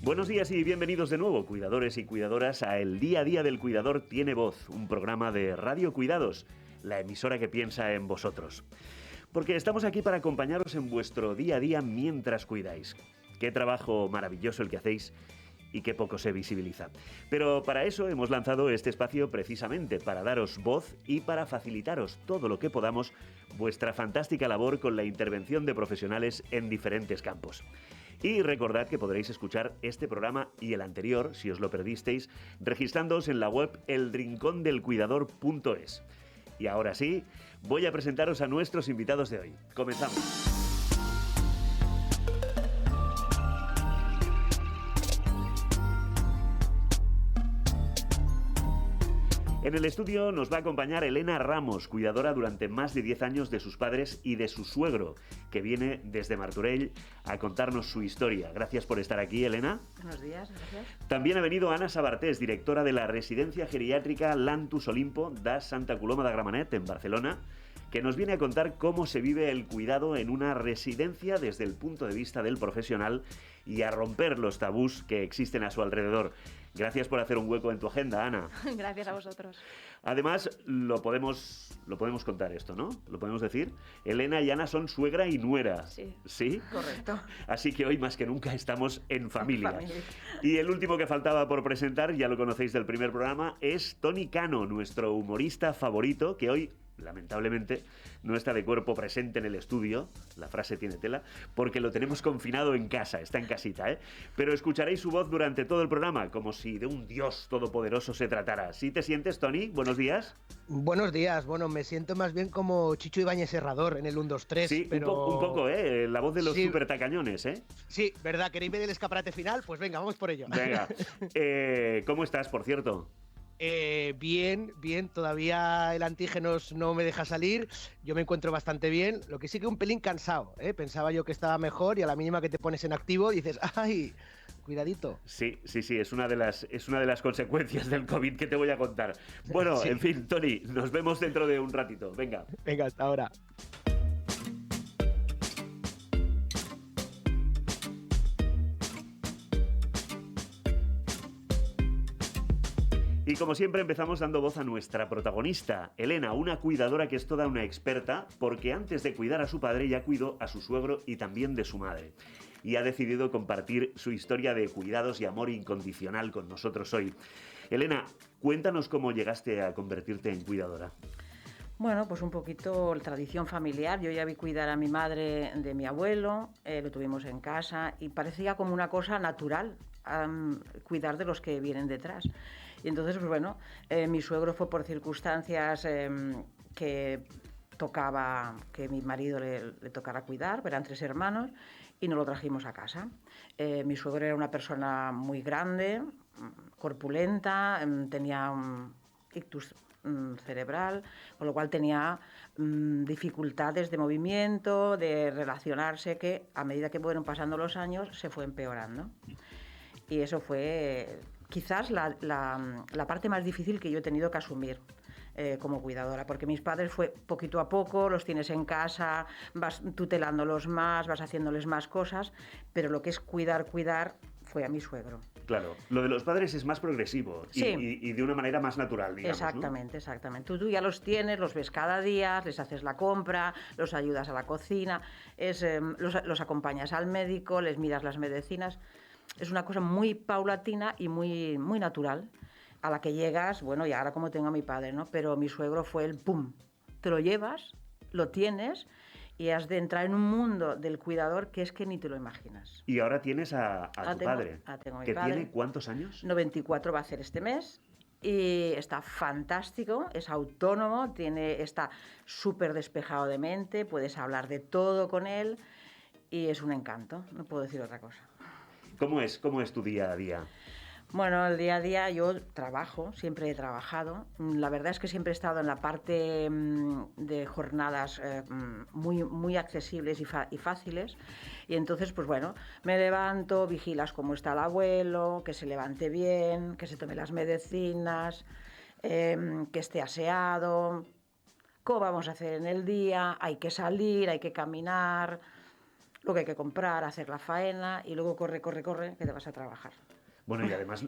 Buenos días y bienvenidos de nuevo, cuidadores y cuidadoras, a El Día a Día del Cuidador Tiene Voz, un programa de Radio Cuidados, la emisora que piensa en vosotros. Porque estamos aquí para acompañaros en vuestro día a día mientras cuidáis. Qué trabajo maravilloso el que hacéis y qué poco se visibiliza. Pero para eso hemos lanzado este espacio precisamente, para daros voz y para facilitaros todo lo que podamos vuestra fantástica labor con la intervención de profesionales en diferentes campos. Y recordad que podréis escuchar este programa y el anterior, si os lo perdisteis, registrándoos en la web elrincondelcuidador.es. Y ahora sí, voy a presentaros a nuestros invitados de hoy. Comenzamos. En el estudio nos va a acompañar Elena Ramos, cuidadora durante más de 10 años de sus padres y de su suegro, que viene desde Martorell a contarnos su historia. Gracias por estar aquí, Elena. Buenos días, gracias. También ha venido Ana Sabartés, directora de la residencia geriátrica Lantus Olimpo da Santa Coloma de Gramenet, en Barcelona, que nos viene a contar cómo se vive el cuidado en una residencia desde el punto de vista del profesional y a romper los tabús que existen a su alrededor. Gracias por hacer un hueco en tu agenda, Ana. Gracias a vosotros. Además, lo podemos contar esto, ¿no? Lo podemos decir. Elena y Ana son suegra y nuera. Sí. ¿Sí? Correcto. Así que hoy más que nunca estamos en familia. Y el último que faltaba por presentar, ya lo conocéis del primer programa, es Tony Cano, nuestro humorista favorito, que hoy, lamentablemente, no está de cuerpo presente en el estudio, la frase tiene tela, porque lo tenemos confinado en casa, está en casita, ¿eh? Pero escucharéis su voz durante todo el programa, como si de un dios todopoderoso se tratara. ¿Sí te sientes, Tony? Buenos días. Buenos días. Bueno, me siento más bien como Chicho Ibáñez Serrador en el 1, 2, 3. Sí, pero... un poco, ¿eh? La voz de los sí. super tacañones, ¿eh? Sí, ¿verdad? ¿Queréis ver el escaparate final? Pues venga, vamos por ello. Venga. ¿Cómo estás, por cierto? Bien, todavía el antígenos no me deja salir, yo me encuentro bastante bien, lo que sí que un pelín cansado, pensaba yo que estaba mejor y a la mínima que te pones en activo dices, ¡ay! Cuidadito. Sí, es una de las consecuencias del COVID que te voy a contar. Bueno, sí. En fin, Tony, nos vemos dentro de un ratito, venga. Venga, hasta ahora. Y como siempre empezamos dando voz a nuestra protagonista, Elena, una cuidadora que es toda una experta, porque antes de cuidar a su padre ya cuidó a su suegro y también de su madre. Y ha decidido compartir su historia de cuidados y amor incondicional con nosotros hoy. Elena, cuéntanos cómo llegaste a convertirte en cuidadora. Bueno, pues un poquito la tradición familiar. Yo ya vi cuidar a mi madre de mi abuelo, lo tuvimos en casa y parecía como una cosa natural, cuidar de los que vienen detrás. Y entonces, pues bueno, mi suegro fue por circunstancias que tocaba que mi marido le tocara cuidar, eran 3 hermanos, y nos lo trajimos a casa. Mi suegro era una persona muy grande, corpulenta, tenía un ictus cerebral, con lo cual tenía dificultades de movimiento, de relacionarse, que a medida que fueron pasando los años se fue empeorando. Y eso fue quizás la parte más difícil que yo he tenido que asumir como cuidadora, porque mis padres fue poquito a poco, los tienes en casa, vas tutelándolos más, vas haciéndoles más cosas, pero lo que es cuidar fue a mi suegro. Claro, lo de los padres es más progresivo y, sí. y de una manera más natural, digamos, Exactamente, ¿no? Exactamente. Tú ya los tienes, los ves cada día, les haces la compra, los ayudas a la cocina, los acompañas al médico, les miras las medicinas. Es una cosa muy paulatina y muy, muy natural, a la que llegas, bueno, y ahora como tengo a mi padre, ¿no? Pero mi suegro fue el pum, te lo llevas, lo tienes y has de entrar en un mundo del cuidador que es que ni te lo imaginas. Y ahora tienes a tu padre, tengo a mi que padre. ¿Tiene cuántos años? 94 va a hacer este mes. Y está fantástico, es autónomo, está súper despejado de mente, puedes hablar de todo con él y es un encanto, no puedo decir otra cosa. ¿Cómo es tu día a día? Bueno, el día a día yo trabajo, siempre he trabajado. La verdad es que siempre he estado en la parte de jornadas muy, muy accesibles y fáciles. Y entonces, pues bueno, me levanto, vigilas cómo está el abuelo, que se levante bien, que se tome las medicinas, que esté aseado, cómo vamos a hacer en el día, hay que salir, hay que caminar. Lo que hay que comprar, hacer la faena y luego corre, corre, corre, que te vas a trabajar. Bueno, y además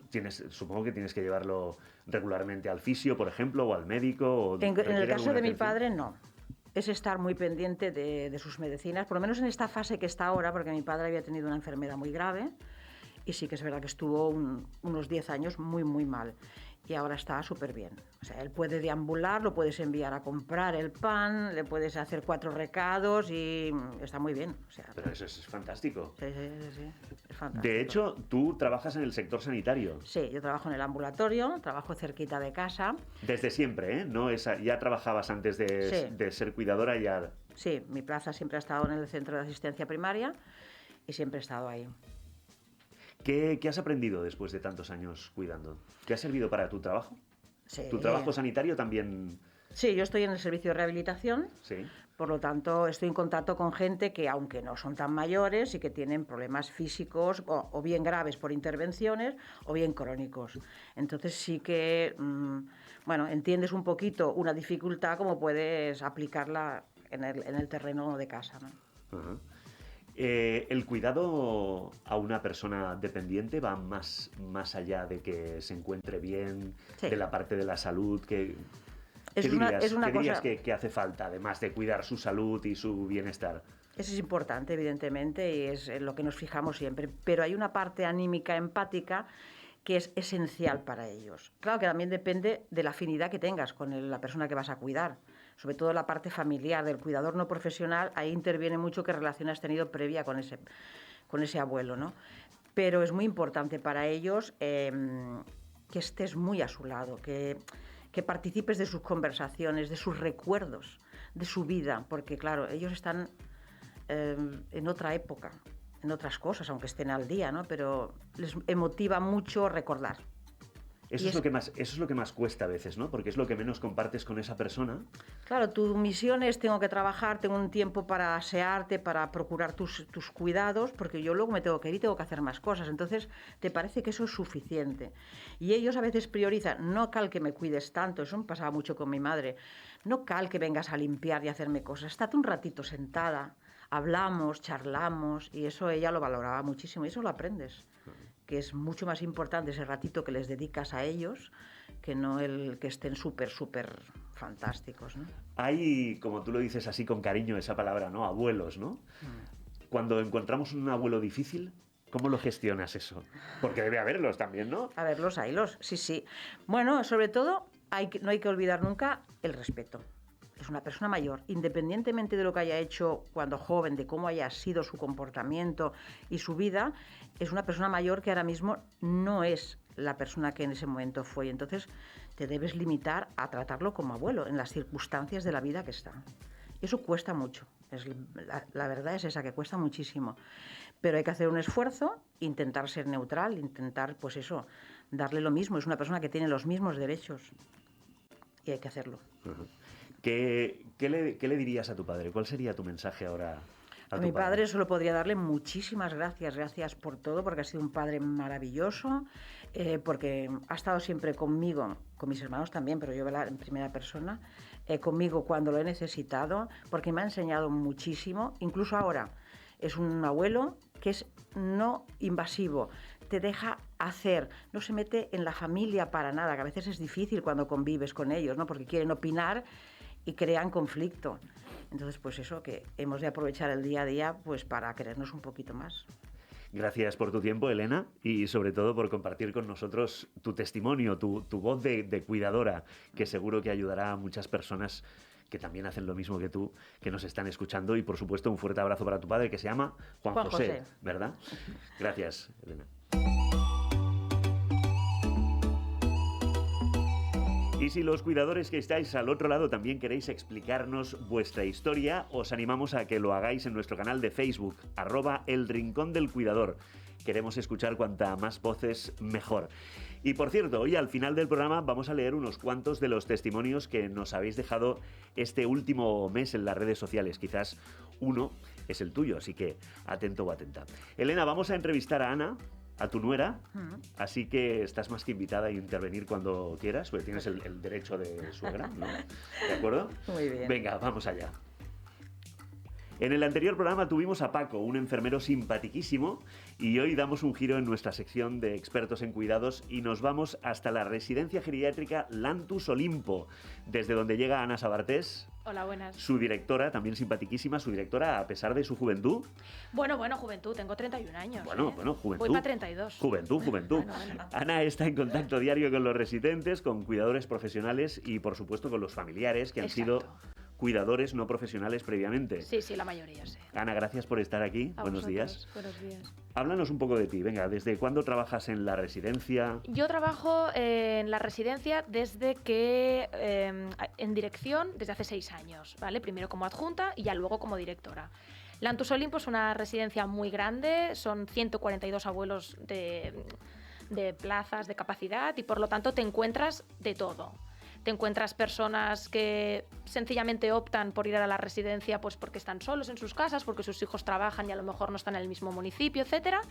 supongo que tienes que llevarlo regularmente al fisio, por ejemplo, o al médico. O En el ¿requiere caso alguna de mi atención? padre, no. Es estar muy pendiente de sus medicinas, por lo menos en esta fase que está ahora, porque mi padre había tenido una enfermedad muy grave y sí que es verdad que estuvo unos 10 años muy, muy mal. Y ahora está súper bien. O sea, él puede deambular, lo puedes enviar a comprar el pan, le puedes hacer 4 recados y está muy bien. O sea, Pero eso es fantástico. sí, es fantástico. De hecho, tú trabajas en el sector sanitario. Sí, yo trabajo en el ambulatorio, trabajo cerquita de casa. Desde siempre, ¿eh? No, ya trabajabas antes Sí. de ser cuidadora ya. Sí, mi plaza siempre ha estado en el centro de asistencia primaria y siempre he estado ahí. ¿Qué has aprendido después de tantos años cuidando? ¿Te ha servido para tu trabajo? Sí. ¿Tu trabajo sanitario también? Sí, yo estoy en el servicio de rehabilitación, Sí. por lo tanto estoy en contacto con gente que, aunque no son tan mayores, y que tienen problemas físicos o bien graves por intervenciones o bien crónicos. Entonces sí que, bueno, entiendes un poquito una dificultad como puedes aplicarla en el terreno de casa, ¿no? Ajá. El cuidado a una persona dependiente va más allá de que se encuentre bien, Sí. de la parte de la salud. ¿Qué Es una qué dirías cosa... que hace falta, además de cuidar su salud y su bienestar? Eso es importante, evidentemente, y es en lo que nos fijamos siempre. Pero hay una parte anímica, empática, que es esencial para ellos. Claro que también depende de la afinidad que tengas con la persona que vas a cuidar. Sobre todo la parte familiar del cuidador no profesional, ahí interviene mucho qué relación has tenido previa con ese abuelo, ¿no? Pero es muy importante para ellos que estés muy a su lado, que participes de sus conversaciones, de sus recuerdos, de su vida, porque claro, ellos están en otra época, en otras cosas, aunque estén al día, ¿no? Pero les emotiva mucho recordar. Eso es lo que más cuesta a veces, ¿no? Porque es lo que menos compartes con esa persona. Claro, tu misión es: tengo que trabajar, tengo un tiempo para asearte, para procurar tus cuidados, porque yo luego me tengo que ir y tengo que hacer más cosas. Entonces, te parece que eso es suficiente. Y ellos a veces priorizan: no cal que me cuides tanto, eso me pasaba mucho con mi madre, no cal que vengas a limpiar y a hacerme cosas, estate un ratito sentada, hablamos, charlamos, y eso ella lo valoraba muchísimo, y eso lo aprendes. Que es mucho más importante ese ratito que les dedicas a ellos que no el que estén súper fantásticos, ¿no? Hay, como tú lo dices así con cariño, esa palabra, ¿no? Abuelos, ¿no? Cuando encontramos un abuelo difícil, ¿cómo lo gestionas eso? Porque debe haberlos también, ¿no? A ver, haylos, sí. Bueno, sobre todo, no hay que olvidar nunca el respeto. Es una persona mayor, independientemente de lo que haya hecho cuando joven, de cómo haya sido su comportamiento y su vida, es una persona mayor que ahora mismo no es la persona que en ese momento fue. Entonces, te debes limitar a tratarlo como abuelo, en las circunstancias de la vida que está. Eso cuesta mucho. La verdad es esa, que cuesta muchísimo. Pero hay que hacer un esfuerzo, intentar ser neutral, intentar, pues eso, darle lo mismo. Es una persona que tiene los mismos derechos y hay que hacerlo. Uh-huh. ¿Qué le dirías a tu padre? ¿Cuál sería tu mensaje ahora a tu mi padre? Solo podría darle muchísimas gracias. Gracias por todo, porque ha sido un padre maravilloso, porque ha estado siempre conmigo, con mis hermanos también, pero yo en primera persona, conmigo cuando lo he necesitado, porque me ha enseñado muchísimo. Incluso ahora es un abuelo que es no invasivo, te deja hacer, no se mete en la familia para nada, que a veces es difícil cuando convives con ellos, ¿no? Porque quieren opinar y crean conflicto. Entonces, pues eso, que hemos de aprovechar el día a día pues para querernos un poquito más. Gracias por tu tiempo, Elena, y sobre todo por compartir con nosotros tu testimonio, tu voz de cuidadora, que seguro que ayudará a muchas personas que también hacen lo mismo que tú, que nos están escuchando. Y por supuesto un fuerte abrazo para tu padre, que se llama Juan José, ¿verdad? Gracias, Elena. Y si los cuidadores que estáis al otro lado también queréis explicarnos vuestra historia, os animamos a que lo hagáis en nuestro canal de Facebook, @elrincondelcuidador. Queremos escuchar cuanta más voces, mejor. Y por cierto, hoy al final del programa vamos a leer unos cuantos de los testimonios que nos habéis dejado este último mes en las redes sociales. Quizás uno es el tuyo, así que atento o atenta. Elena, vamos a entrevistar a Ana, a tu nuera, así que estás más que invitada a intervenir cuando quieras, porque tienes el derecho de suegra, ¿no? ¿De acuerdo? Muy bien. Venga, vamos allá. En el anterior programa tuvimos a Paco, un enfermero simpaticísimo, y hoy damos un giro en nuestra sección de expertos en cuidados y nos vamos hasta la residencia geriátrica Lantus Olimpo, desde donde llega Ana Sabartés. Hola, buenas. Su directora, también simpaticísima, su directora a pesar de su juventud. Bueno, juventud, tengo 31 años. Bueno, juventud. Voy para 32. Juventud. Bueno. Ana está en contacto diario con los residentes, con cuidadores profesionales y, por supuesto, con los familiares que han sido cuidadores no profesionales previamente. Sí, la mayoría, sí. Ana, gracias por estar aquí. Buenos días. Buenos días. Háblanos un poco de ti. Venga, ¿desde cuándo trabajas en la residencia? Yo trabajo en la residencia desde que, en dirección, desde hace 6 años, ¿vale? Primero como adjunta y ya luego como directora. Lantus Olimpo es una residencia muy grande, son 142 abuelos de plazas, de capacidad, y por lo tanto te encuentras de todo. Te encuentras personas que sencillamente optan por ir a la residencia pues porque están solos en sus casas, porque sus hijos trabajan y a lo mejor no están en el mismo municipio, etcétera.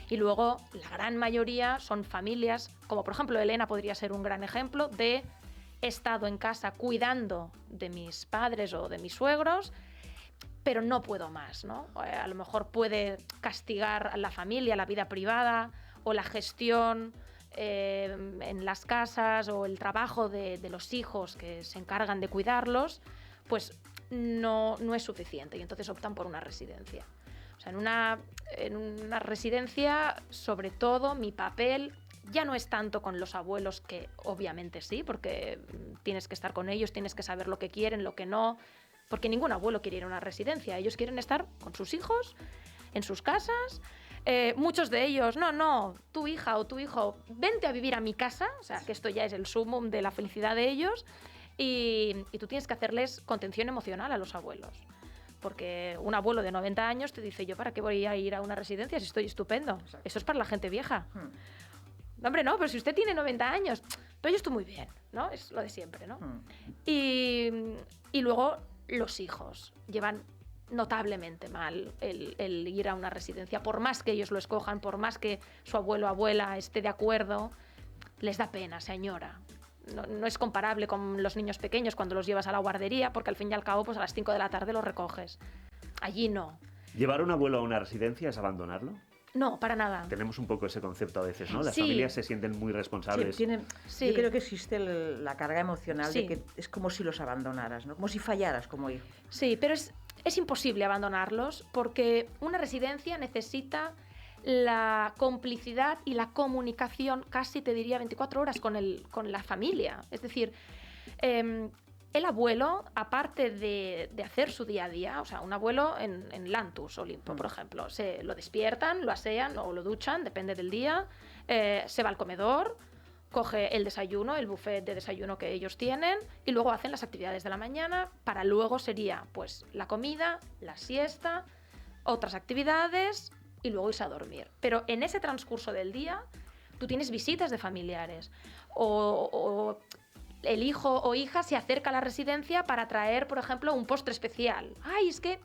Y luego la gran mayoría son familias, como por ejemplo Elena podría ser un gran ejemplo de he estado en casa cuidando de mis padres o de mis suegros, pero no puedo más, ¿no? A lo mejor puede castigar a la familia, la vida privada o la gestión en las casas o el trabajo de los hijos que se encargan de cuidarlos, pues no es suficiente y entonces optan por una residencia. O sea, en una residencia, sobre todo, mi papel ya no es tanto con los abuelos, que obviamente sí, porque tienes que estar con ellos, tienes que saber lo que quieren, lo que no, porque ningún abuelo quiere ir a una residencia, ellos quieren estar con sus hijos, en sus casas. Muchos de ellos, no, tu hija o tu hijo, vente a vivir a mi casa, o sea, que esto ya es el sumum de la felicidad de ellos, y tú tienes que hacerles contención emocional a los abuelos. Porque un abuelo de 90 años te dice, ¿yo para qué voy a ir a una residencia si estoy estupendo? Exacto. Eso es para la gente vieja. No, hombre, no, pero si usted tiene 90 años, pero yo estoy muy bien, ¿no? Es lo de siempre, ¿no? Y luego los hijos llevan notablemente mal el ir a una residencia, por más que ellos lo escojan, por más que su abuelo o abuela esté de acuerdo, les da pena, se añora. No es comparable con los niños pequeños cuando los llevas a la guardería, porque al fin y al cabo pues a las 5 de la tarde los recoges. Allí no. ¿Llevar un abuelo a una residencia es abandonarlo? No, para nada. Tenemos un poco ese concepto a veces, ¿no? Las Sí. familias se sienten muy responsables. Sí. Yo creo que existe la carga emocional de que es como si los abandonaras, ¿no? Como si fallaras como hijo. Sí, pero es imposible abandonarlos porque una residencia necesita la complicidad y la comunicación, casi te diría 24 horas con la familia. Es decir, el abuelo, aparte de hacer su día a día, o sea, un abuelo en Lantus Olimpo, por ejemplo, se lo despiertan, lo asean o lo duchan, depende del día, se va al comedor, coge el desayuno, el buffet de desayuno que ellos tienen y luego hacen las actividades de la mañana, para luego sería pues la comida, la siesta, otras actividades y luego irse a dormir. Pero en ese transcurso del día tú tienes visitas de familiares o el hijo o hija se acerca a la residencia para traer, por ejemplo, un postre especial. Ay, es que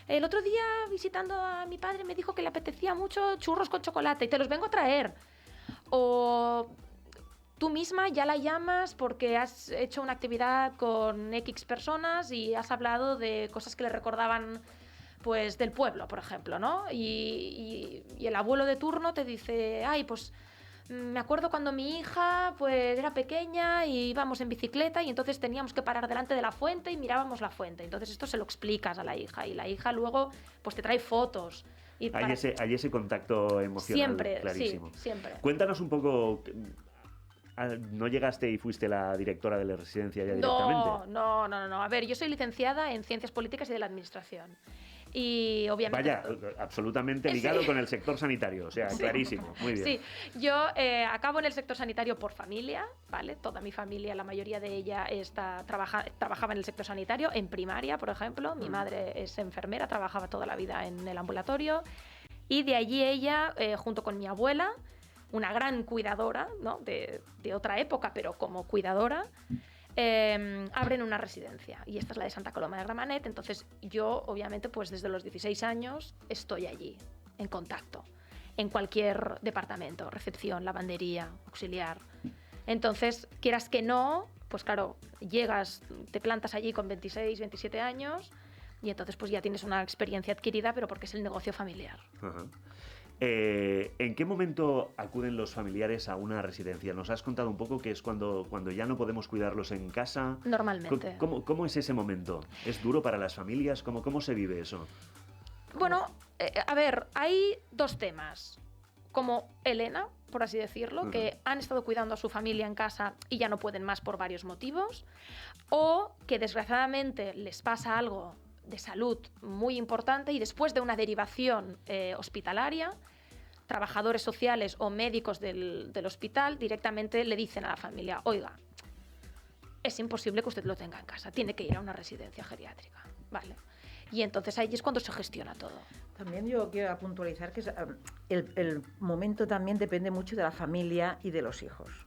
el otro día visitando a mi padre me dijo que le apetecía mucho churros con chocolate y te los vengo a traer. O tú misma ya la llamas porque has hecho una actividad con X personas y has hablado de cosas que le recordaban pues del pueblo, por ejemplo, ¿no? Y el abuelo de turno te dice, ay, pues me acuerdo cuando mi hija pues era pequeña y íbamos en bicicleta y entonces teníamos que parar delante de la fuente y mirábamos la fuente. Entonces esto se lo explicas a la hija y la hija luego pues te trae fotos. Y hay ese contacto emocional siempre, clarísimo. Sí, siempre. Cuéntanos un poco, ¿no llegaste y fuiste la directora de la residencia ya directamente? No. A ver, yo soy licenciada en Ciencias Políticas y de la Administración. Y obviamente... Vaya, absolutamente ligado con el sector sanitario, o sea, clarísimo, muy bien. Sí, yo acabo en el sector sanitario por familia, ¿vale? Toda mi familia, la mayoría de ella trabajaba en el sector sanitario, en primaria, por ejemplo. Mi madre es enfermera, trabajaba toda la vida en el ambulatorio. Y de allí ella, junto con mi abuela, una gran cuidadora, ¿no? de otra época, pero como cuidadora, abren una residencia y esta es la de Santa Coloma de Gramenet. Entonces yo obviamente pues desde los 16 años estoy allí en contacto en cualquier departamento, recepción, lavandería, auxiliar. Entonces quieras que no, pues claro, llegas, te plantas allí con 26, 27 años Y entonces pues ya tienes una experiencia adquirida, pero porque es el negocio familiar. Ajá. ¿En qué momento acuden los familiares a una residencia? Nos has contado un poco que es cuando ya no podemos cuidarlos en casa. Normalmente. ¿Cómo es ese momento? ¿Es duro para las familias? ¿Cómo se vive eso? Bueno, a ver, hay dos temas. Como Elena, por así decirlo, que han estado cuidando a su familia en casa y ya no pueden más por varios motivos, o que desgraciadamente les pasa algo de salud muy importante y después de una derivación hospitalaria, trabajadores sociales o médicos del hospital directamente le dicen a la familia: oiga, es imposible que usted lo tenga en casa, tiene que ir a una residencia geriátrica, ¿vale? Y entonces ahí es cuando se gestiona todo. También yo quiero puntualizar que el momento también depende mucho de la familia y de los hijos.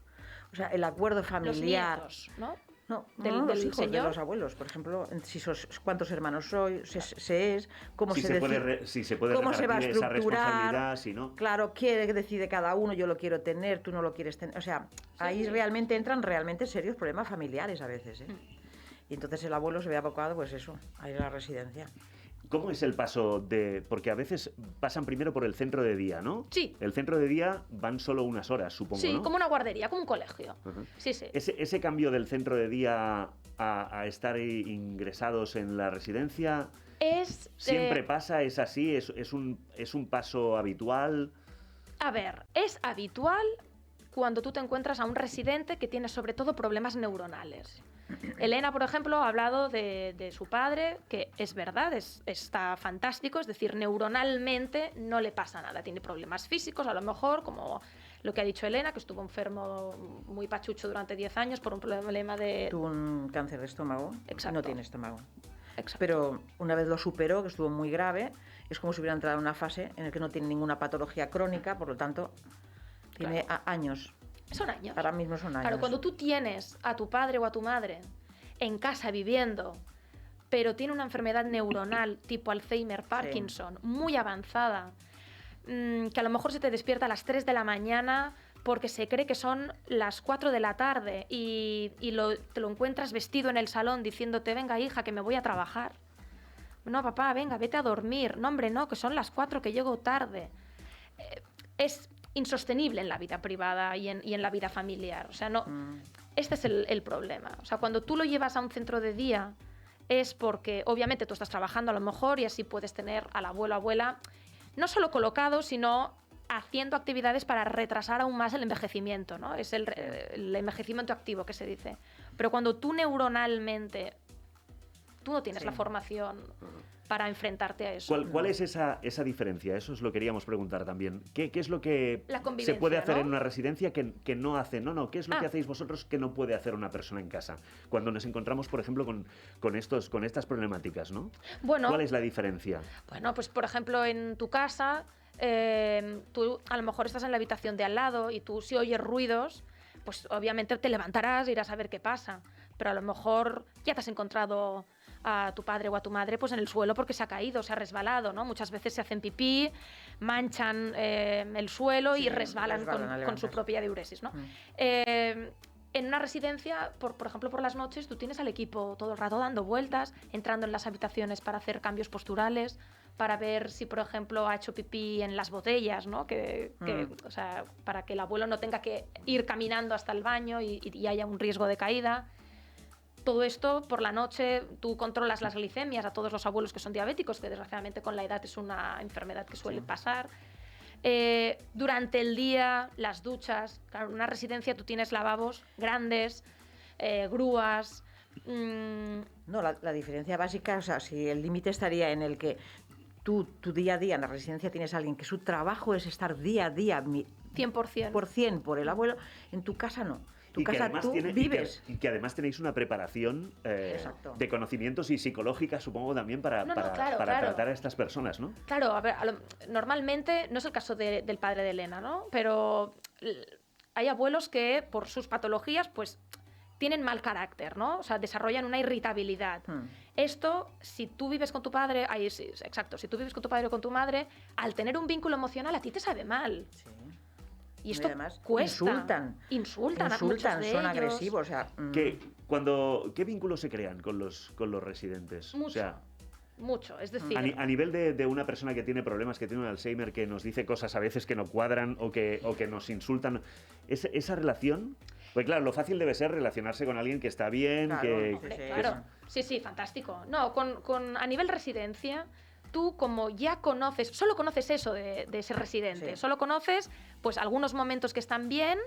O sea, el acuerdo familiar... Los nietos, ¿no? No, Del los hijos señor. de los abuelos, por ejemplo, si cuántos hermanos sois, se es, cómo Si se se decide, puede cómo se va a repartir esa estructurar, responsabilidad, si no. claro, qué decide cada uno, yo lo quiero tener, tú no lo quieres tener, o sea, ahí realmente entran serios problemas familiares a veces, ¿eh? Y entonces el abuelo se ve abocado, pues eso, a ir a la residencia. ¿Cómo es el paso porque a veces pasan primero por el centro de día, ¿no? Sí. El centro de día van solo unas horas, supongo, Sí, ¿no? como una guardería, como un colegio. Sí, sí. Ese cambio del centro de día a estar ingresados en la residencia, ¿siempre pasa? ¿Es así? ¿Es un paso habitual? A ver, es habitual cuando tú te encuentras a un residente que tiene sobre todo problemas neuronales. Elena, por ejemplo, ha hablado de su padre, que es verdad, está fantástico, es decir, neuronalmente no le pasa nada. Tiene problemas físicos, a lo mejor, como lo que ha dicho Elena, que estuvo enfermo muy pachucho durante 10 años por un problema de... Tuvo un cáncer de estómago, Exacto. no tiene estómago. Exacto. Pero una vez lo superó, que estuvo muy grave, es como si hubiera entrado en una fase en la que no tiene ninguna patología crónica, por lo tanto, tiene años. Son años. Ahora mismo son años. Claro, cuando tú tienes a tu padre o a tu madre en casa viviendo, pero tiene una enfermedad neuronal tipo Alzheimer, Parkinson, muy avanzada, que a lo mejor se te despierta a las 3 de la mañana porque se cree que son las 4 de la tarde y te lo encuentras vestido en el salón diciéndote: venga, hija, que me voy a trabajar. No, papá, venga, vete a dormir. No, hombre, no, que son las 4, que llego tarde. Es insostenible en la vida privada y en la vida familiar. O sea, no, este es el problema. O sea, cuando tú lo llevas a un centro de día es porque obviamente tú estás trabajando a lo mejor y así puedes tener al abuelo o abuela no solo colocado, sino haciendo actividades para retrasar aún más el envejecimiento, ¿no? Es el envejecimiento activo que se dice. Pero cuando tú neuronalmente tú no tienes la formación para enfrentarte a eso. ¿Cuál es esa diferencia? Eso os lo queríamos preguntar también. ¿Qué es lo que se puede hacer, ¿no?, en una residencia que no hace? ¿Qué es lo que hacéis vosotros que no puede hacer una persona en casa? Cuando nos encontramos, por ejemplo, con estas problemáticas, ¿no? Bueno, ¿cuál es la diferencia? Bueno, pues por ejemplo, en tu casa, tú a lo mejor estás en la habitación de al lado y tú, si oyes ruidos, pues obviamente te levantarás, irás a ver qué pasa. Pero a lo mejor ya te has encontrado a tu padre o a tu madre pues en el suelo porque se ha caído, se ha resbalado, ¿no? Muchas veces se hacen pipí, manchan el suelo y resbalan con su propia diuresis, ¿no? En una residencia, por ejemplo, por las noches, tú tienes al equipo todo el rato dando vueltas, entrando en las habitaciones para hacer cambios posturales, para ver si, por ejemplo, ha hecho pipí en las botellas, ¿no? O sea, para que el abuelo no tenga que ir caminando hasta el baño y haya un riesgo de caída. Todo esto por la noche, tú controlas las glicemias a todos los abuelos que son diabéticos, que desgraciadamente con la edad es una enfermedad que suele pasar. Durante el día, las duchas. Claro, en una residencia tú tienes lavabos grandes, grúas. No, la diferencia básica, o sea, si el límite estaría en el que tu día a día en la residencia tienes a alguien que su trabajo es estar día a día 100% por el abuelo, en tu casa no. Tu casa tú vives. Y que además tenéis una preparación de conocimientos y psicológica, supongo, también para tratar a estas personas, ¿no? Claro, a ver, normalmente, no es el caso del padre de Elena, ¿no? Pero hay abuelos que, por sus patologías, pues tienen mal carácter, ¿no? O sea, desarrollan una irritabilidad. Esto, si tú vives con tu padre, si tú vives con tu padre o con tu madre, al tener un vínculo emocional, a ti te sabe mal. Sí. Y esto además cuesta. Insultan a muchos de son ellos. Agresivos. O sea, ¿Qué vínculos se crean con los residentes? Mucho. O sea, mucho. Es decir, A nivel de una persona que tiene problemas, que tiene un Alzheimer, que nos dice cosas a veces que no cuadran o que nos insultan, esa relación... Pues claro, lo fácil debe ser relacionarse con alguien que está bien, Claro, que... hombre, sí, claro. Sí, fantástico. No, a nivel residencia, tú como ya conoces, solo conoces eso de ser residente, Sí. solo conoces pues algunos momentos que están bien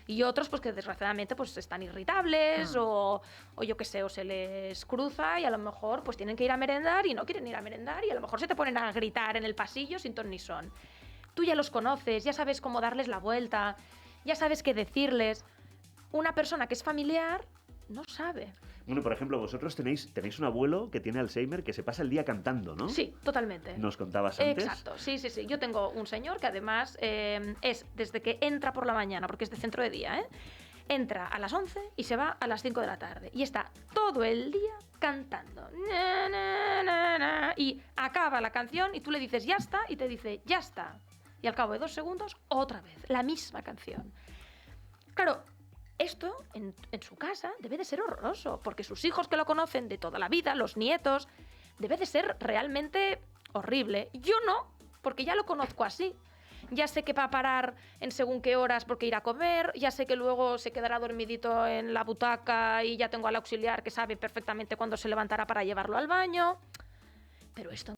y otros pues que desgraciadamente pues están irritables o yo qué sé, o se les cruza y a lo mejor pues tienen que ir a merendar y no quieren ir a merendar y a lo mejor se te ponen a gritar en el pasillo sin ton ni son. Tú ya los conoces, ya sabes cómo darles la vuelta, ya sabes qué decirles. Una persona que es familiar no sabe. Bueno, por ejemplo, vosotros tenéis un abuelo que tiene Alzheimer que se pasa el día cantando, ¿no? Sí, totalmente. Nos contabas antes. Exacto, sí. Yo tengo un señor que además es desde que entra por la mañana, porque es de centro de día, entra a las 11 y se va a las 5 de la tarde. Y está todo el día cantando. Na, na, na, na, y acaba la canción y tú le dices, ya está, y te dice, ya está. Y al cabo de 2 segundos, otra vez, la misma canción. Claro, esto en su casa debe de ser horroroso, porque sus hijos que lo conocen de toda la vida, los nietos, debe de ser realmente horrible. Yo no, porque ya lo conozco así. Ya sé que va a parar en según qué horas porque irá a comer, ya sé que luego se quedará dormidito en la butaca y ya tengo al auxiliar que sabe perfectamente cuándo se levantará para llevarlo al baño. Pero esto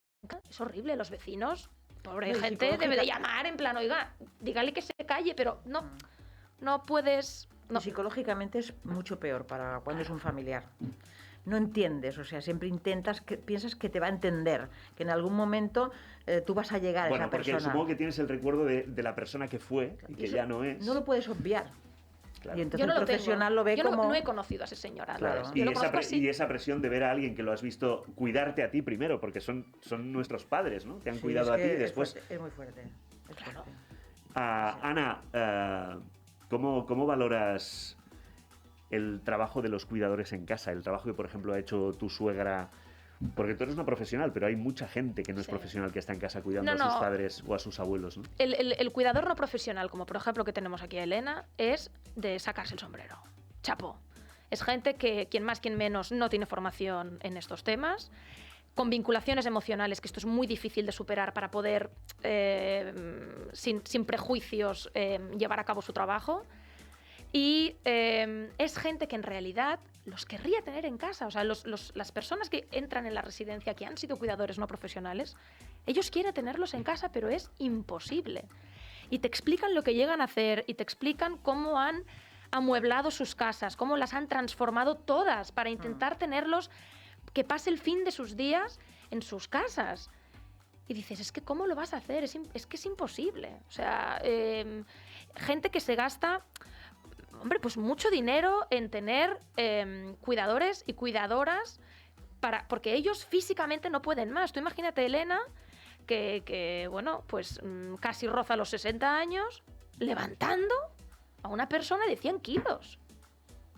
es horrible, los vecinos, pobre No, gente, debe de llamar en plan, oiga, dígale que se calle, pero no puedes... No. Y psicológicamente es mucho peor para cuando es un familiar. No entiendes, o sea, siempre piensas que te va a entender, que en algún momento tú vas a llegar a esa persona. Porque supongo que tienes el recuerdo de la persona que fue y que eso ya no es. No lo puedes obviar. Claro. Y entonces Yo no el profesional lo ve yo como... no he conocido a ese señor antes. Claro. Yo lo conozco así. Y esa presión de ver a alguien que lo has visto cuidarte a ti primero, porque son nuestros padres, ¿no? Te han Sí, cuidado es a ti que y después... Es muy fuerte. Es Claro. fuerte. Ana, ¿cómo valoras el trabajo de los cuidadores en casa? El trabajo que, por ejemplo, ha hecho tu suegra... Porque tú eres una profesional, pero hay mucha gente que no es Sí. profesional que está en casa cuidando No, a sus no. padres o a sus abuelos, ¿no? El cuidador no profesional, como por ejemplo que tenemos aquí a Elena, es de sacarse el sombrero. Chapo. Es gente que, quien más, quien menos, no tiene formación en estos temas, con vinculaciones emocionales, que esto es muy difícil de superar para poder, sin prejuicios, llevar a cabo su trabajo. Y es gente que en realidad los querría tener en casa. O sea, las personas que entran en la residencia, que han sido cuidadores no profesionales, ellos quieren tenerlos en casa, pero es imposible. Y te explican lo que llegan a hacer y te explican cómo han amueblado sus casas, cómo las han transformado todas para intentar tenerlos, que pase el fin de sus días en sus casas. Y dices, es que ¿cómo lo vas a hacer? Es que es imposible. O sea, gente que se gasta... Hombre, pues mucho dinero en tener cuidadores y cuidadoras porque ellos físicamente no pueden más. Tú imagínate, Elena, que bueno, pues casi roza los 60 años, levantando a una persona de 100 kilos.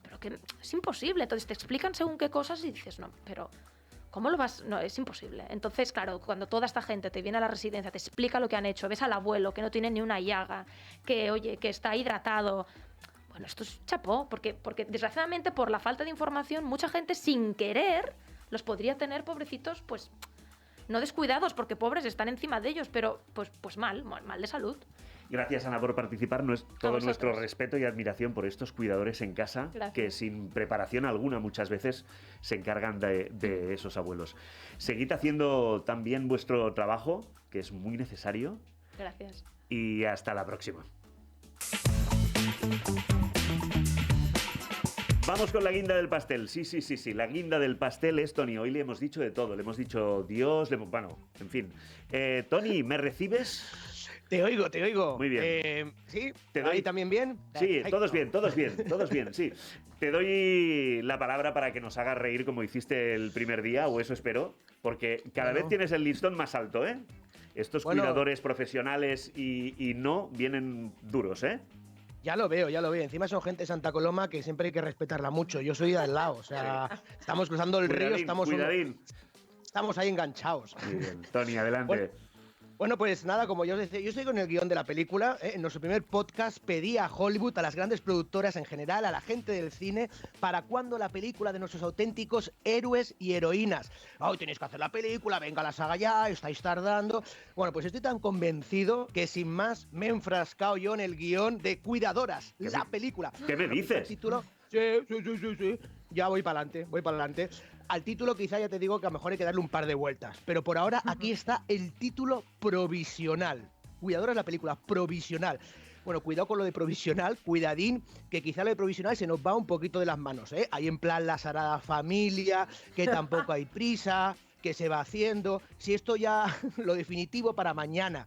Pero que es imposible. Entonces te explican según qué cosas y dices, no, pero ¿cómo lo vas? No, es imposible. Entonces, claro, cuando toda esta gente te viene a la residencia, te explica lo que han hecho, ves al abuelo que no tiene ni una llaga, que, oye, que está hidratado... Bueno, esto es chapó, porque desgraciadamente por la falta de información mucha gente sin querer los podría tener, pobrecitos, pues no descuidados, porque pobres están encima de ellos, pero pues mal de salud. Gracias, Ana, por participar. No es todo vosotros. nuestro respeto y admiración por estos cuidadores en casa. Gracias. Que sin preparación alguna muchas veces se encargan de esos abuelos. Seguid haciendo también vuestro trabajo, que es muy necesario, Gracias. y hasta la próxima. Vamos con la guinda del pastel. Sí. La guinda del pastel es Tony. Hoy le hemos dicho de todo. Le hemos dicho Dios, bueno, en fin. Tony, ¿me recibes? Te oigo. Muy bien. ¿Sí? Te doy- ¿Ahí también bien? Sí, Ay, todos bien, sí. Te doy la palabra para que nos hagas reír como hiciste el primer día, o eso espero, porque cada vez tienes el listón más alto, ¿eh? Estos cuidadores profesionales y no vienen duros, ¿eh? Ya lo veo. Encima son gente de Santa Coloma que siempre hay que respetarla mucho. Yo soy de al lado, o sea, estamos cruzando el río, estamos ahí enganchados. Muy bien, Tony, adelante. Bueno, pues nada, como yo os decía, yo estoy con el guión de la película. En nuestro primer podcast pedí a Hollywood, a las grandes productoras en general, a la gente del cine, para cuándo la película de nuestros auténticos héroes y heroínas. ¡Ay, tenéis que hacer la película! ¡Venga la saga ya! ¡Estáis tardando! Bueno, pues estoy tan convencido que sin más me he enfrascado yo en el guión de Cuidadoras, la película. ¿Qué me dices? El título... Sí. Ya voy para adelante. Al título quizá ya te digo que a lo mejor hay que darle un par de vueltas, pero por ahora aquí está el título provisional. Cuidadora es la película, provisional. Bueno, cuidado con lo de provisional, cuidadín, que quizá lo de provisional se nos va un poquito de las manos, ¿eh? Ahí en plan la Sagrada Familia, que tampoco hay prisa, que se va haciendo. Si esto ya lo definitivo para mañana.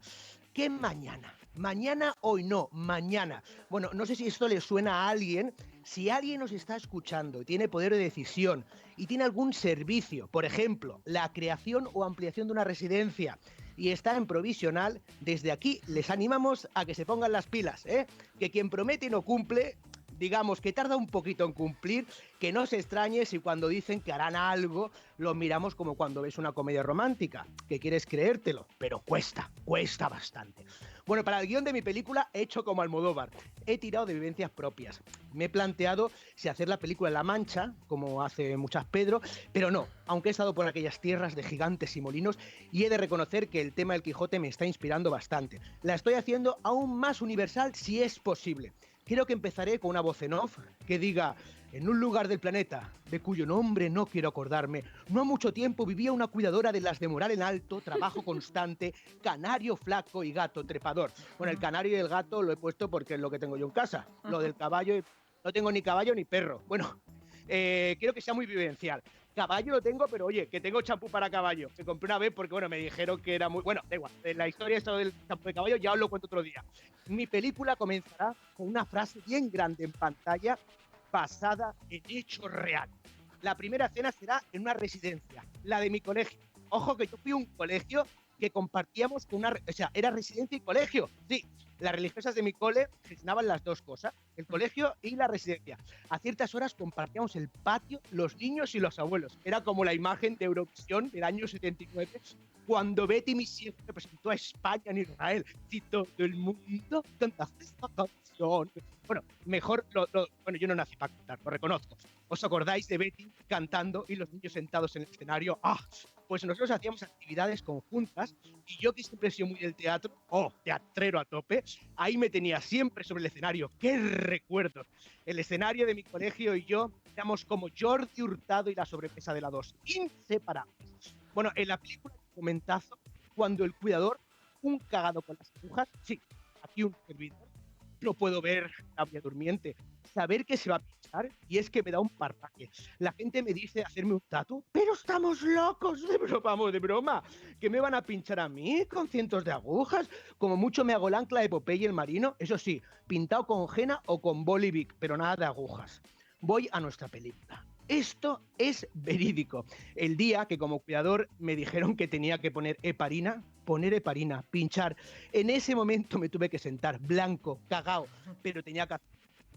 ¿Qué mañana? Mañana hoy no, mañana. Bueno, no sé si esto le suena a alguien. Si alguien nos está escuchando y tiene poder de decisión y tiene algún servicio, por ejemplo, la creación o ampliación de una residencia y está en provisional, desde aquí les animamos a que se pongan las pilas, ¿eh? Que quien promete y no cumple, digamos que tarda un poquito en cumplir, que no se extrañe si cuando dicen que harán algo lo miramos como cuando ves una comedia romántica, que quieres creértelo, pero cuesta bastante. Bueno, para el guión de mi película he hecho como Almodóvar, he tirado de vivencias propias. Me he planteado si hacer la película en La Mancha, como hace muchas Pedro, pero no, aunque he estado por aquellas tierras de gigantes y molinos y he de reconocer que el tema del Quijote me está inspirando bastante. La estoy haciendo aún más universal si es posible. Creo que empezaré con una voz en off que diga: en un lugar del planeta, de cuyo nombre no quiero acordarme, no ha mucho tiempo vivía una cuidadora de las de moral en alto, trabajo constante, canario flaco y gato trepador. Bueno, el canario y el gato lo he puesto porque es lo que tengo yo en casa. Lo del caballo, no tengo ni caballo ni perro. Bueno, quiero que sea muy vivencial. Caballo lo tengo, pero oye, que tengo champú para caballo. Me compré una vez porque, bueno, me dijeron que era muy... Bueno, da igual, la historia esto del champú de caballo ya os lo cuento otro día. Mi película comenzará con una frase bien grande en pantalla, basada en hechos reales. La primera escena será en una residencia, la de mi colegio. Ojo que yo fui a un colegio que compartíamos con una... O sea, era residencia y colegio. Sí, las religiosas de mi cole gestionaban las dos cosas, el colegio y la residencia. A ciertas horas compartíamos el patio, los niños y los abuelos. Era como la imagen de Eurovisión del año 79, cuando Betty Misier representó a España en Israel. Si todo el mundo canta esta canción. Bueno, mejor, bueno, yo no nací para cantar, lo reconozco. ¿Os acordáis de Betty cantando y los niños sentados en el escenario? ¡Ah! Pues nosotros hacíamos actividades conjuntas y yo, que siempre he sido muy del teatro, teatrero a tope, ahí me tenía siempre sobre el escenario. ¡Qué recuerdos! El escenario de mi colegio y yo éramos como Jordi Hurtado y la sobremesa de la 2, inseparables. Bueno, en la película momentazo, cuando el cuidador, un cagado con las agujas, sí, aquí un servidor, no puedo ver la Bella Durmiente, saber que se va a pinchar, y es que me da un parpaque. La gente me dice hacerme un tatu, pero estamos locos, de broma, que me van a pinchar a mí con cientos de agujas, como mucho me hago el ancla de Popeye el marino, eso sí, pintado con henna o con Bolivic, pero nada de agujas. Voy a nuestra película. Esto es verídico. El día que como cuidador me dijeron que tenía que poner heparina, pinchar. En ese momento me tuve que sentar, blanco, cagao, pero tenía que hacer.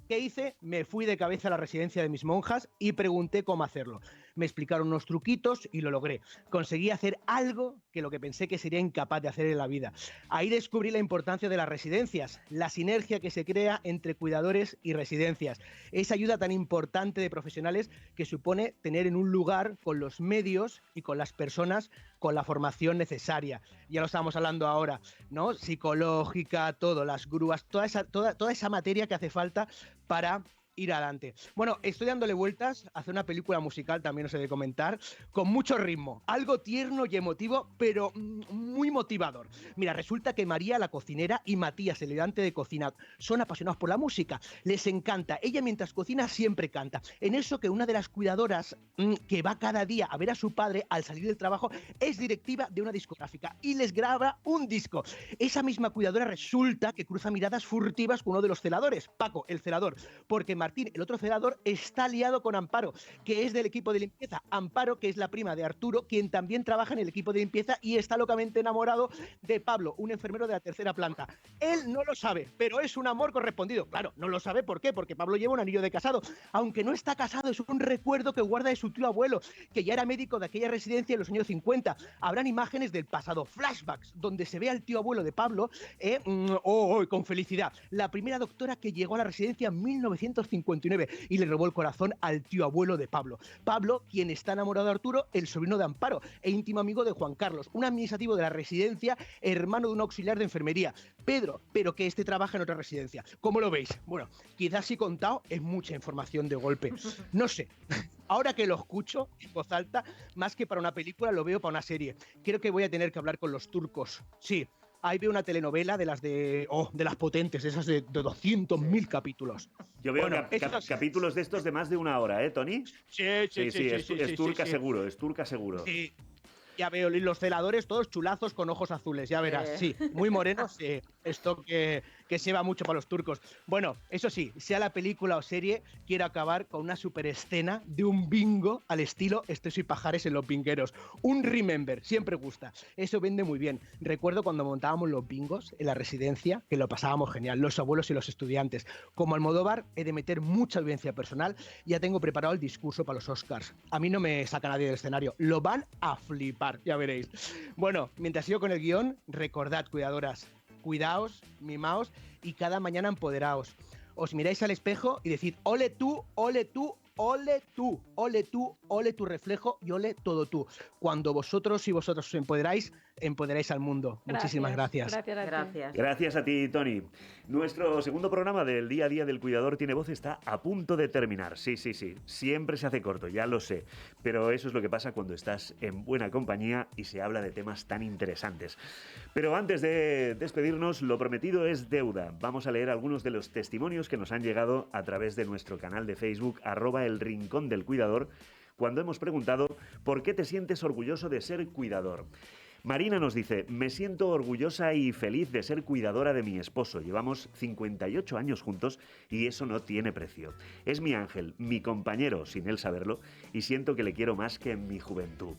¿Qué hice? Me fui de cabeza a la residencia de mis monjas y pregunté cómo hacerlo. Me explicaron unos truquitos y lo logré. Conseguí hacer algo que lo que pensé que sería incapaz de hacer en la vida. Ahí descubrí la importancia de las residencias, la sinergia que se crea entre cuidadores y residencias. Esa ayuda tan importante de profesionales que supone tener en un lugar con los medios y con las personas con la formación necesaria. Ya lo estamos hablando ahora, ¿no? Psicológica, todo, las grúas, toda esa materia que hace falta para ir adelante. Bueno, estoy dándole vueltas a hacer una película musical, también os he de comentar, con mucho ritmo, algo tierno y emotivo, pero muy motivador. Mira, resulta que María, la cocinera, y Matías, el ayudante de cocina, son apasionados por la música, les encanta. Ella mientras cocina siempre canta. En eso que una de las cuidadoras que va cada día a ver a su padre al salir del trabajo es directiva de una discográfica y les graba un disco. Esa misma cuidadora resulta que cruza miradas furtivas con uno de los celadores, Paco, el celador, porque María Martín, el otro celador, está liado con Amparo, que es del equipo de limpieza. Amparo, que es la prima de Arturo, quien también trabaja en el equipo de limpieza y está locamente enamorado de Pablo, un enfermero de la tercera planta. Él no lo sabe, pero es un amor correspondido. Claro, no lo sabe, ¿por qué? Porque Pablo lleva un anillo de casado. Aunque no está casado, es un recuerdo que guarda de su tío abuelo, que ya era médico de aquella residencia en los años 50. Habrán imágenes del pasado, flashbacks, donde se ve al tío abuelo de Pablo con felicidad. La primera doctora que llegó a la residencia en 1959 y le robó el corazón al tío abuelo de Pablo. Pablo, quien está enamorado de Arturo, el sobrino de Amparo e íntimo amigo de Juan Carlos, un administrativo de la residencia, hermano de un auxiliar de enfermería. Pedro, pero que este trabaja en otra residencia. ¿Cómo lo veis? Bueno, quizás si contado es mucha información de golpe. No sé. Ahora que lo escucho en voz alta, más que para una película, lo veo para una serie. Creo que voy a tener que hablar con los turcos. Sí, ahí veo una telenovela de las potentes, esas de 200.000 capítulos. Yo veo capítulos de estos de más de una hora, ¿eh, Tony? Sí, es turca seguro, es turca seguro. Sí. Ya veo, y los celadores todos chulazos con ojos azules, ya verás, sí, muy morenos, sí, esto que se va mucho para los turcos. Bueno, eso sí, sea la película o serie, quiero acabar con una super escena de un bingo al estilo Estos y Pajares en los bingueros. Un remember, siempre gusta, eso vende muy bien. Recuerdo cuando montábamos los bingos en la residencia, que lo pasábamos genial, los abuelos y los estudiantes. Como Almodóvar, he de meter mucha vivencia personal, ya tengo preparado el discurso para los Oscars. A mí no me saca nadie del escenario, lo van a flipar. Ya veréis. Bueno, mientras sigo con el guión, recordad, cuidadoras, cuidaos, mimaos y cada mañana empoderaos. Os miráis al espejo y decid, ole tú, ole tú, ole tú, ole tú, ole tu reflejo y ole todo tú. Cuando vosotros y vosotros os empoderáis al mundo. Muchísimas gracias. Gracias a ti, Tony. Nuestro segundo programa del día a día del cuidador tiene voz está a punto de terminar. Sí. Siempre se hace corto, ya lo sé. Pero eso es lo que pasa cuando estás en buena compañía y se habla de temas tan interesantes. Pero antes de despedirnos, lo prometido es deuda. Vamos a leer algunos de los testimonios que nos han llegado a través de nuestro canal de Facebook, @El Rincón del Cuidador, cuando hemos preguntado ¿por qué te sientes orgulloso de ser cuidador? Marina nos dice, me siento orgullosa y feliz de ser cuidadora de mi esposo. Llevamos 58 años juntos y eso no tiene precio. Es mi ángel, mi compañero, sin él saberlo, y siento que le quiero más que en mi juventud.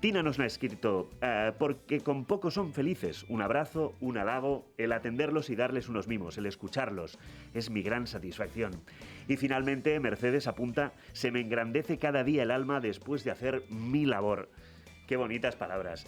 Tina nos ha escrito, porque con poco son felices. Un abrazo, un halago, el atenderlos y darles unos mimos, el escucharlos. Es mi gran satisfacción. Y finalmente Mercedes apunta, se me engrandece cada día el alma después de hacer mi labor. Qué bonitas palabras.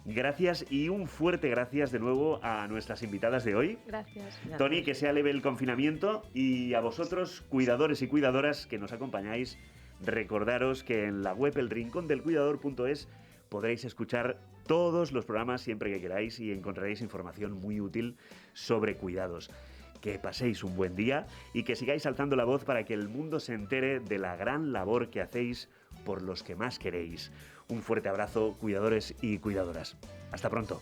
Gracias y un fuerte gracias de nuevo a nuestras invitadas de hoy. Gracias. Tony, que sea leve el confinamiento, y a vosotros, cuidadores y cuidadoras que nos acompañáis, recordaros que en la web elrincondelcuidador.es podréis escuchar todos los programas siempre que queráis y encontraréis información muy útil sobre cuidados. Que paséis un buen día y que sigáis alzando la voz para que el mundo se entere de la gran labor que hacéis por los que más queréis. Un fuerte abrazo, cuidadores y cuidadoras. Hasta pronto.